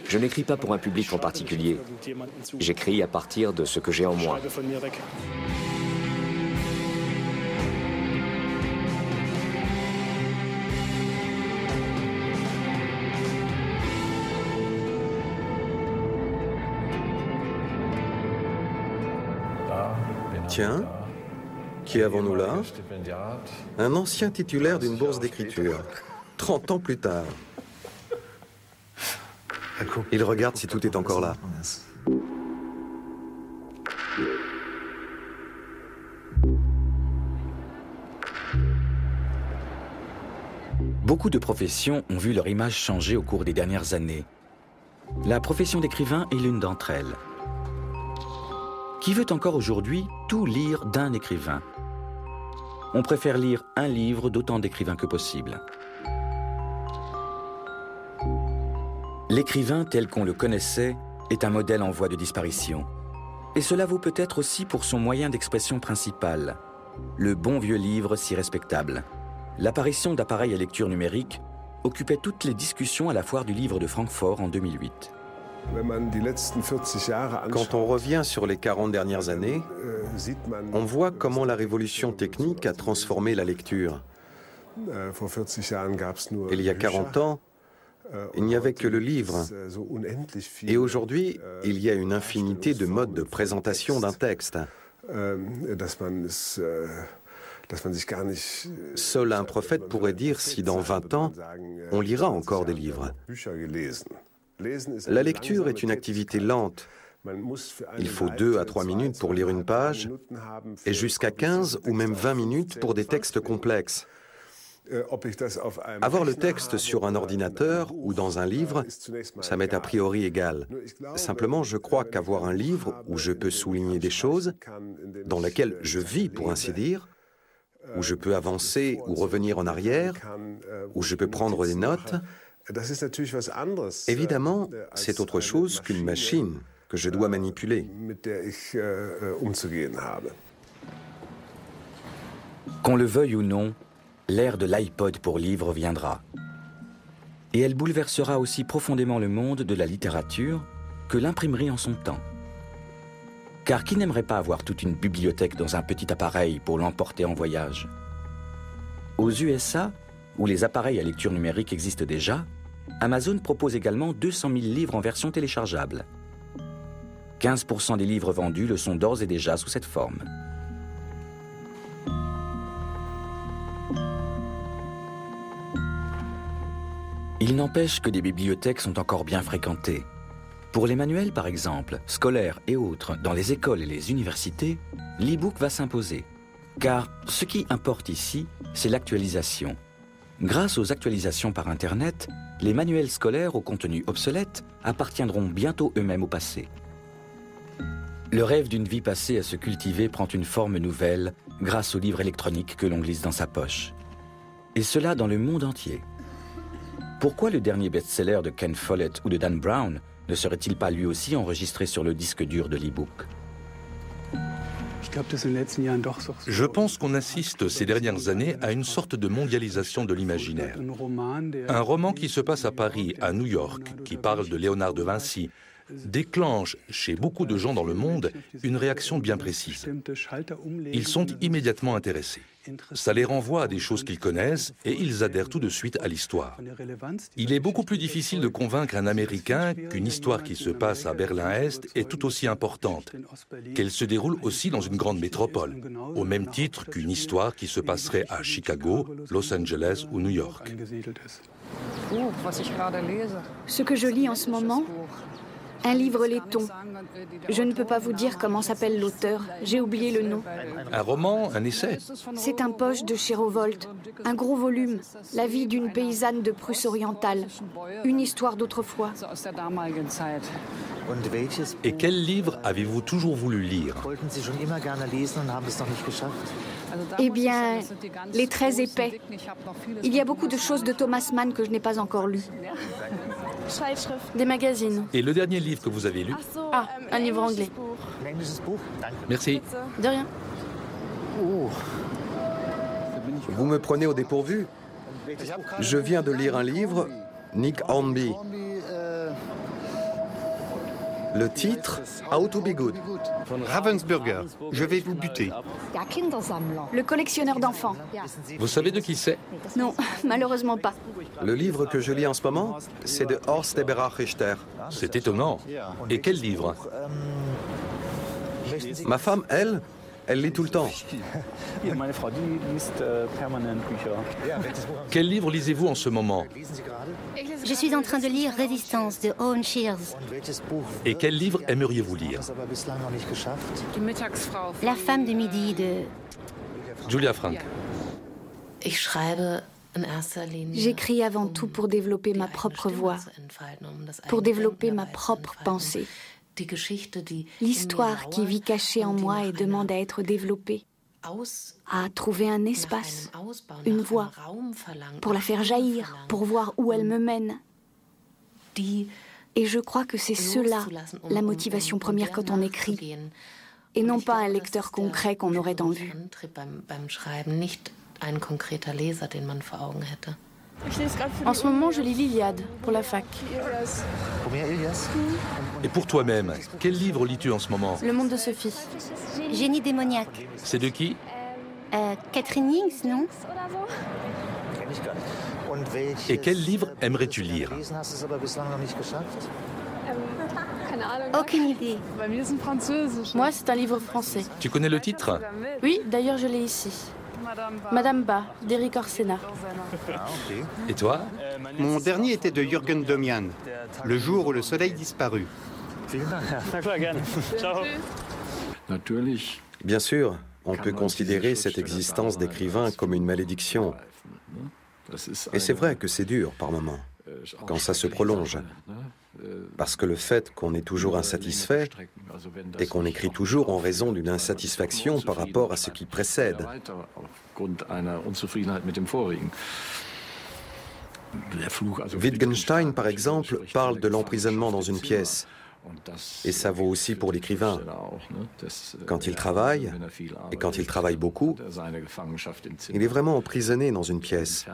Je n'écris pas pour un public en particulier. J'écris à partir de ce que j'ai en moi. Tiens, qui avons-nous là? Un ancien titulaire d'une bourse d'écriture, 30 ans plus tard. Il regarde si tout est encore là. Beaucoup de professions ont vu leur image changer au cours des dernières années. La profession d'écrivain est l'une d'entre elles. Qui veut encore aujourd'hui tout lire d'un écrivain? On préfère lire un livre d'autant d'écrivains que possible. L'écrivain tel qu'on le connaissait est un modèle en voie de disparition. Et cela vaut peut-être aussi pour son moyen d'expression principal, le bon vieux livre si respectable. L'apparition d'appareils à lecture numérique occupait toutes les discussions à la foire du livre de Francfort en 2008. Quand on revient sur les 40 dernières années, on voit comment la révolution technique a transformé la lecture. Il y a 40 ans, il n'y avait que le livre. Et aujourd'hui, il y a une infinité de modes de présentation d'un texte. Seul un prophète pourrait dire si dans 20 ans, on lira encore des livres. La lecture est une activité lente. Il faut 2 à 3 minutes pour lire une page et jusqu'à 15 ou même 20 minutes pour des textes complexes. Avoir le texte sur un ordinateur ou dans un livre, ça m'est a priori égal. Simplement, je crois qu'avoir un livre où je peux souligner des choses, dans lequel je vis pour ainsi dire, où je peux avancer ou revenir en arrière, où je peux prendre des notes, évidemment, c'est autre chose qu'une machine que je dois manipuler. Qu'on le veuille ou non, l'ère de l'iPod pour livres viendra. Et elle bouleversera aussi profondément le monde de la littérature que l'imprimerie en son temps. Car qui n'aimerait pas avoir toute une bibliothèque dans un petit appareil pour l'emporter en voyage? Aux USA, où les appareils à lecture numérique existent déjà, Amazon propose également 200 000 livres en version téléchargeable. 15% des livres vendus le sont d'ores et déjà sous cette forme. Il n'empêche que des bibliothèques sont encore bien fréquentées. Pour les manuels, par exemple, scolaires et autres, dans les écoles et les universités, l'e-book va s'imposer. Car ce qui importe ici, c'est l'actualisation. Grâce aux actualisations par Internet, les manuels scolaires au contenu obsolète appartiendront bientôt eux-mêmes au passé. Le rêve d'une vie passée à se cultiver prend une forme nouvelle grâce aux livres électroniques que l'on glisse dans sa poche. Et cela dans le monde entier. Pourquoi le dernier best-seller de Ken Follett ou de Dan Brown ne serait-il pas lui aussi enregistré sur le disque dur de l'e-book? Je pense qu'on assiste ces dernières années à une sorte de mondialisation de l'imaginaire. Un roman qui se passe à Paris, à New York, qui parle de Léonard de Vinci, déclenche chez beaucoup de gens dans le monde une réaction bien précise. Ils sont immédiatement intéressés. Ça les renvoie à des choses qu'ils connaissent et ils adhèrent tout de suite à l'histoire. Il est beaucoup plus difficile de convaincre un Américain qu'une histoire qui se passe à Berlin-Est est tout aussi importante, qu'elle se déroule aussi dans une grande métropole, au même titre qu'une histoire qui se passerait à Chicago, Los Angeles ou New York. Ce que je lis en ce moment, un livre laiton. Je ne peux pas vous dire comment s'appelle l'auteur, j'ai oublié le nom. Un roman, un essai? C'est un poche de Chérovolt, un gros volume, la vie d'une paysanne de Prusse orientale, une histoire d'autrefois. Et quel livre avez-vous toujours voulu lire? Eh bien, Les Très épais. Il y a beaucoup de choses de Thomas Mann que je n'ai pas encore lues. Des magazines. Et le dernier livre que vous avez lu? Ah, un livre anglais. Merci. De rien. Vous me prenez au dépourvu? Je viens de lire un livre, Nick Hornby. Le titre, How to be good. Ravensburger, je vais vous buter. Le collectionneur d'enfants. Vous savez de qui c'est? Non, malheureusement pas. Le livre que je lis en ce moment, c'est de Horst Eberhard Richter. C'est étonnant. Et quel livre? Ma femme, elle lit tout le temps. Quel livre lisez-vous en ce moment? Je suis en train de lire Résistance de Owen Shears. Et quel livre aimeriez-vous lire? La femme du midi de Julia Frank. Ich schreibe J'écris avant tout pour développer ma propre voix, pour développer ma propre pensée. L'histoire qui vit cachée en moi et demande à être développée, à trouver un espace, une voie, pour la faire jaillir, pour voir où elle me mène. Et je crois que c'est cela, la motivation première quand on écrit, et non pas un lecteur concret qu'on aurait en vue. En ce moment, je lis l'Iliade pour la fac. Et pour toi-même, quel livre lis-tu en ce moment? Le monde de Sophie. Génie démoniaque. C'est de qui? Catherine Hinks, non? Et quel livre aimerais-tu lire? Aucune idée. Moi, c'est un livre français. Tu connais le titre? Oui, d'ailleurs, je l'ai ici. Madame Ba, d'Éric Orsena. Et toi? Mon dernier était de Jürgen Domian, Le jour où le soleil disparut. Bien sûr, on peut considérer cette existence d'écrivain comme une malédiction. Et c'est vrai que c'est dur par moments, quand ça se prolonge. Parce que le fait qu'on est toujours insatisfait et qu'on écrit toujours en raison d'une insatisfaction par rapport à ce qui précède. Wittgenstein, par exemple, parle de l'emprisonnement dans une pièce. Et ça vaut aussi pour l'écrivain. Quand il travaille, et quand il travaille beaucoup, il est vraiment emprisonné dans une pièce.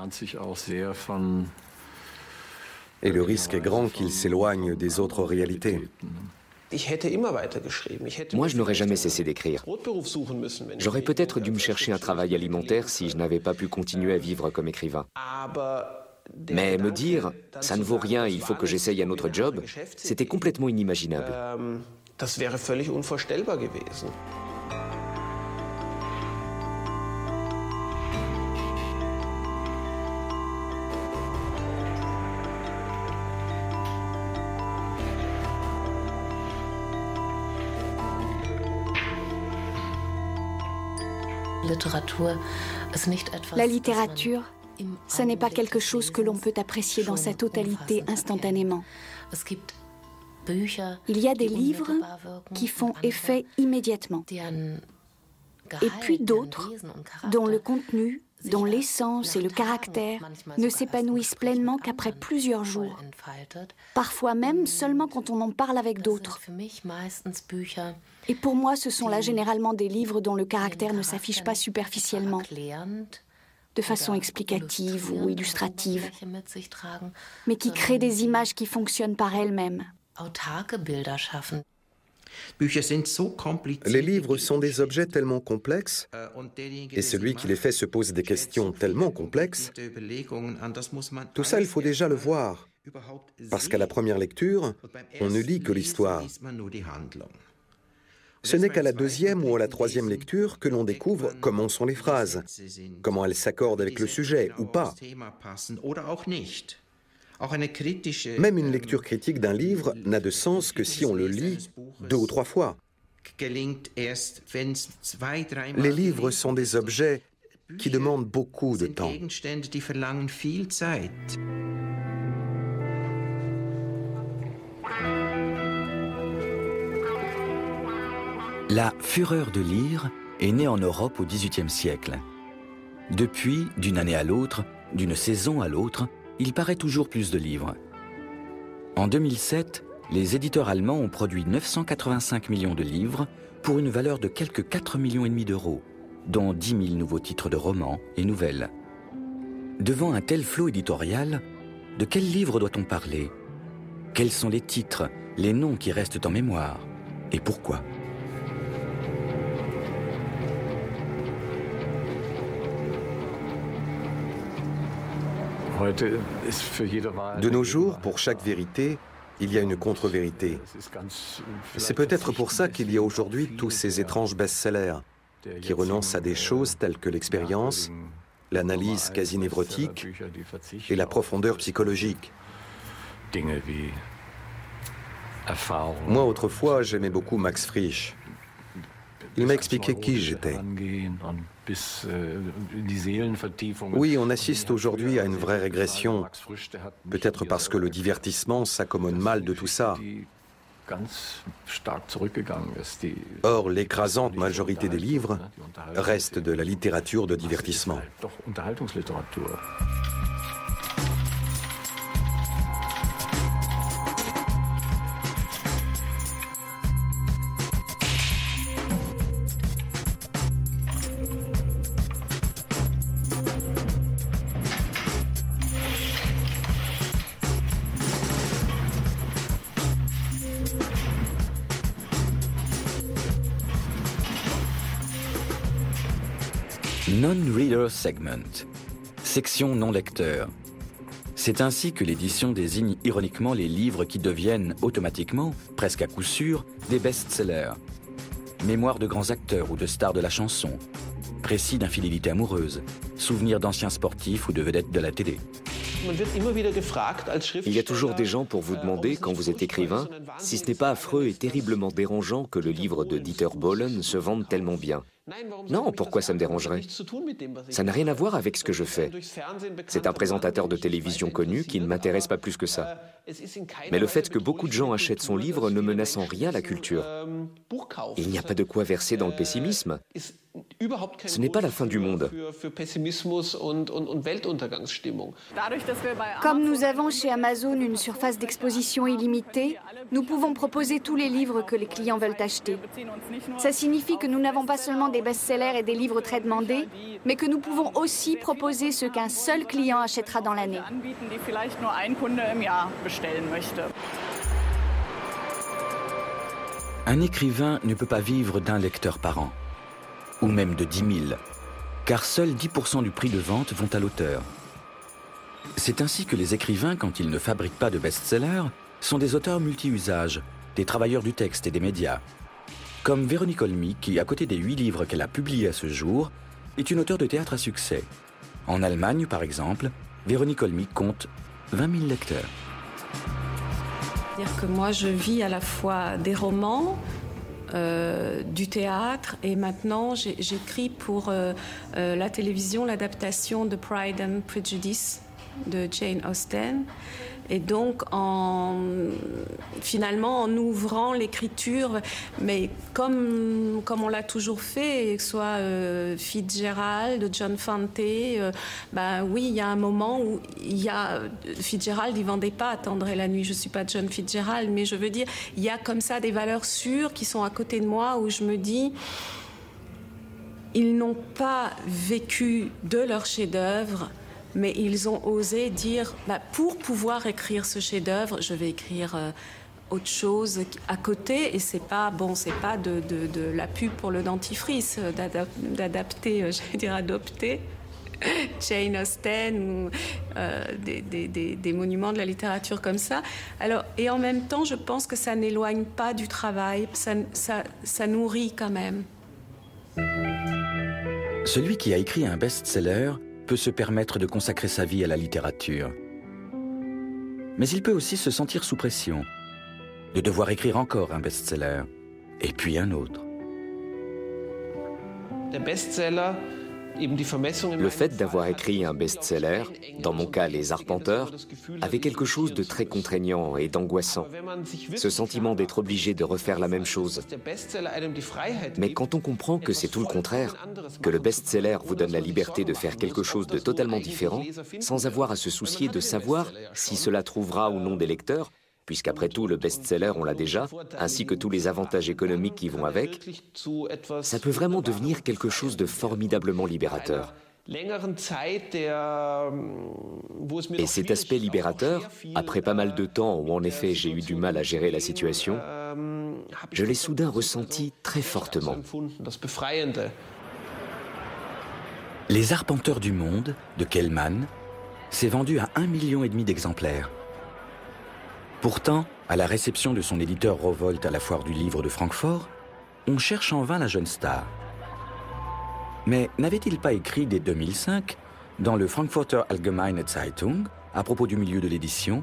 Et le risque est grand qu'il s'éloigne des autres réalités. Moi, je n'aurais jamais cessé d'écrire. J'aurais peut-être dû me chercher un travail alimentaire si je n'avais pas pu continuer à vivre comme écrivain. Mais me dire « ça ne vaut rien, il faut que j'essaye un autre job », c'était complètement inimaginable. La littérature, ce n'est pas quelque chose que l'on peut apprécier dans sa totalité instantanément. Il y a des livres qui font effet immédiatement. Et puis d'autres dont le contenu, dont l'essence et le caractère ne s'épanouissent pleinement qu'après plusieurs jours. Parfois même seulement quand on en parle avec d'autres. Et pour moi, ce sont là généralement des livres dont le caractère ne s'affiche pas superficiellement, de façon explicative ou illustrative, mais qui créent des images qui fonctionnent par elles-mêmes. Les livres sont des objets tellement complexes, et celui qui les fait se pose des questions tellement complexes. Tout ça, il faut déjà le voir, parce qu'à la première lecture, on ne lit que l'histoire. Ce n'est qu'à la deuxième ou à la troisième lecture que l'on découvre comment sont les phrases, comment elles s'accordent avec le sujet ou pas. Même une lecture critique d'un livre n'a de sens que si on le lit 2 ou 3 fois. Les livres sont des objets qui demandent beaucoup de temps. La fureur de lire est née en Europe au XVIIIe siècle. Depuis, d'une année à l'autre, d'une saison à l'autre, il paraît toujours plus de livres. En 2007, les éditeurs allemands ont produit 985 millions de livres pour une valeur de quelques 4,5 millions d'euros, dont 10 000 nouveaux titres de romans et nouvelles. Devant un tel flot éditorial, de quel livre doit-on parler? Quels sont les titres, les noms qui restent en mémoire? Et pourquoi? De nos jours, pour chaque vérité, il y a une contre-vérité. C'est peut-être pour ça qu'il y a aujourd'hui tous ces étranges best-sellers qui renoncent à des choses telles que l'expérience, l'analyse quasi névrotique et la profondeur psychologique. Moi, autrefois, j'aimais beaucoup Max Frisch. Il m'a expliqué qui j'étais. Oui, on assiste aujourd'hui à une vraie régression, peut-être parce que le divertissement s'accommode mal de tout ça. Or, l'écrasante majorité des livres restent de la littérature de divertissement. Non-Reader Segment, section non-lecteur. C'est ainsi que l'édition désigne ironiquement les livres qui deviennent automatiquement, presque à coup sûr, des best-sellers. Mémoires de grands acteurs ou de stars de la chanson, récits d'infidélité amoureuse, souvenirs d'anciens sportifs ou de vedettes de la télé. Il y a toujours des gens pour vous demander, quand vous êtes écrivain, si ce n'est pas affreux et terriblement dérangeant que le livre de Dieter Bohlen se vende tellement bien. Non, pourquoi ça me dérangerait? Ça n'a rien à voir avec ce que je fais. C'est un présentateur de télévision connu qui ne m'intéresse pas plus que ça. Mais le fait que beaucoup de gens achètent son livre ne menace en rien la culture. Il n'y a pas de quoi verser dans le pessimisme. Ce n'est pas la fin du monde. Comme nous avons chez Amazon une surface d'exposition illimitée, nous pouvons proposer tous les livres que les clients veulent acheter. Ça signifie que nous n'avons pas seulement des best-sellers et des livres très demandés, mais que nous pouvons aussi proposer ce qu'un seul client achètera dans l'année. Un écrivain ne peut pas vivre d'un lecteur par an, ou même de 10 000, car seuls 10% du prix de vente vont à l'auteur. C'est ainsi que les écrivains, quand ils ne fabriquent pas de best-sellers, sont des auteurs multi-usages, des travailleurs du texte et des médias. Comme Véronique Olmy, qui, à côté des 8 livres qu'elle a publiés à ce jour, est une auteure de théâtre à succès. En Allemagne, par exemple, Véronique Olmy compte 20 000 lecteurs. C'est-à-dire que moi, je vis à la fois des romans, du théâtre, et maintenant j'écris pour la télévision l'adaptation de Pride and Prejudice de Jane Austen. Et donc, finalement, en ouvrant l'écriture, mais comme on l'a toujours fait, que ce soit Fitzgerald, John Fante, oui, il y a un moment où Fitzgerald, il ne vendait pas Attendre la nuit. Je ne suis pas John Fitzgerald, mais je veux dire, il y a comme ça des valeurs sûres qui sont à côté de moi où je me dis, ils n'ont pas vécu de leur chef-d'œuvre, mais ils ont osé dire, pour pouvoir écrire ce chef-d'œuvre, je vais écrire autre chose à côté, et c'est pas de la pub pour le dentifrice, d'adapter, adopter Jane Austen ou des monuments de la littérature comme ça. Alors, et en même temps, je pense que ça n'éloigne pas du travail, ça nourrit quand même. Celui qui a écrit un best-seller peut se permettre de consacrer sa vie à la littérature. Mais il peut aussi se sentir sous pression, de devoir écrire encore un best-seller, et puis un autre. Le fait d'avoir écrit un best-seller, dans mon cas Les Arpenteurs, avait quelque chose de très contraignant et d'angoissant. Ce sentiment d'être obligé de refaire la même chose. Mais quand on comprend que c'est tout le contraire, que le best-seller vous donne la liberté de faire quelque chose de totalement différent, sans avoir à se soucier de savoir si cela trouvera ou non des lecteurs, puisqu'après tout, le best-seller, on l'a déjà, ainsi que tous les avantages économiques qui vont avec, ça peut vraiment devenir quelque chose de formidablement libérateur. Et cet aspect libérateur, après pas mal de temps où en effet j'ai eu du mal à gérer la situation, je l'ai soudain ressenti très fortement. Les Arpenteurs du monde, de Kellmann, s'est vendu à 1,5 million d'exemplaires. Pourtant, à la réception de son éditeur Rowohlt à la foire du livre de Francfort, on cherche en vain la jeune star. Mais n'avait-il pas écrit dès 2005, dans le Frankfurter Allgemeine Zeitung, à propos du milieu de l'édition,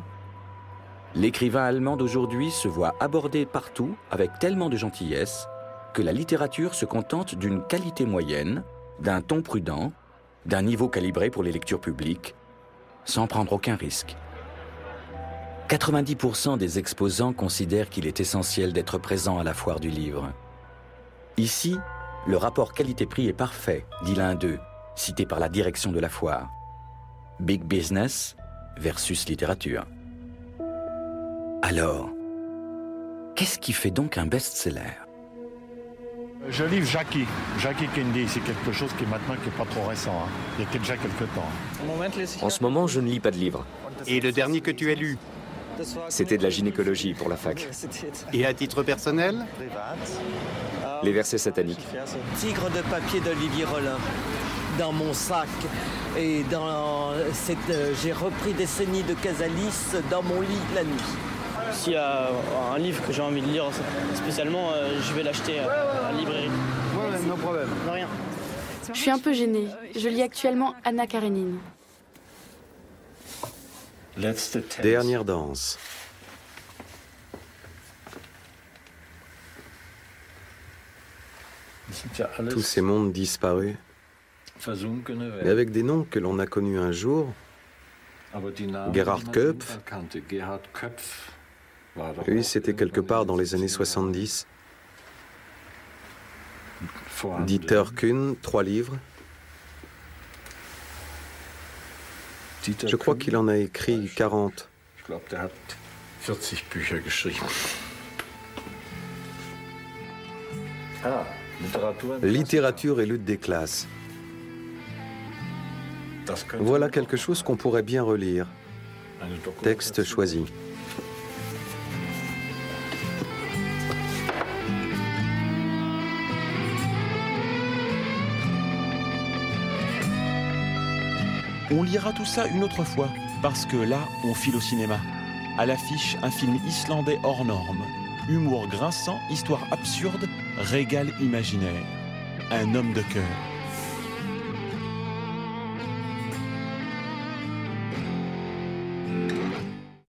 « L'écrivain allemand d'aujourd'hui se voit abordé partout avec tellement de gentillesse que la littérature se contente d'une qualité moyenne, d'un ton prudent, d'un niveau calibré pour les lectures publiques, sans prendre aucun risque. 90% des exposants considèrent qu'il est essentiel d'être présent à la foire du livre. Ici, le rapport qualité-prix est parfait, dit l'un d'eux, cité par la direction de la foire. Big business versus littérature. Alors, qu'est-ce qui fait donc un best-seller? Je livre Jackie Kennedy, c'est quelque chose qui maintenant qui n'est pas trop récent, hein. Il y a déjà quelques temps. En ce moment, je ne lis pas de livres. Et le dernier que tu as lu? C'était de la gynécologie pour la fac. Et à titre personnel? Les versets sataniques. Tigre de papier d'Olivier Rollin dans mon sac. Et j'ai repris Décennies de Casalis dans mon lit la nuit. S'il y a un livre que j'ai envie de lire spécialement, je vais l'acheter à la librairie. Ouais, no problème. Rien. Je suis un peu gênée. Je lis actuellement Anna Karénine. Dernière danse. Tous ces mondes disparus, mais avec des noms que l'on a connus un jour. Gerhard Köpf, lui c'était quelque part dans les années 70. Dieter Kuhn, 3 livres. Je crois qu'il en a écrit 40. Littérature et lutte des classes. Voilà quelque chose qu'on pourrait bien relire. Texte choisi. On lira tout ça une autre fois, parce que là, on file au cinéma. À l'affiche, un film islandais hors norme. Humour grinçant, histoire absurde, régal imaginaire. Un homme de cœur.